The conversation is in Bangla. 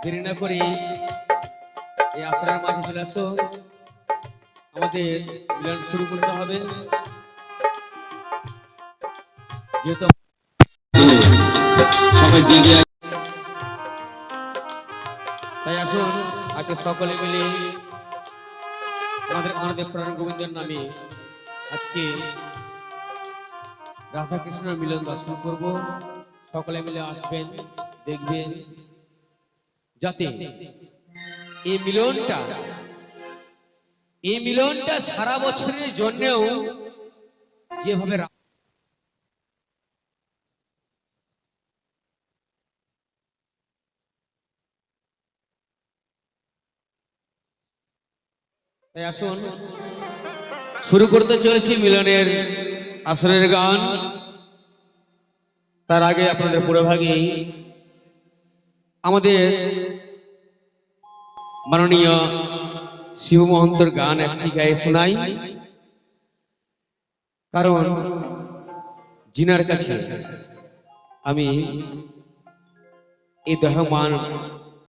দেরি না করে এই আসরের মাঠে চলে আসো, আমাদের মিলন শুরু করতে হবে। যেহেতু সবাই জেগে তাই আসুন আজকে সকলে মিলে আমাদের আমাদের প্রাণ গোবিন্দের নামে আজকে রাধা কৃষ্ণের মিলন দর্শন করব। সকলে মিলে আসবেন, দেখবেন, যাতে এই মিলনটা সারা বছরের জন্যও যেভাবে তাই আসুন শুরু করতে চলেছি মিলনের আসরের গান। তার আগে আপনাদের পুরোভাগে আমাদের মাননীয় শিব মহন্তর গান একটি গায়ে শোনাই, কারণ জিনার কাছে আমি এই দেহমান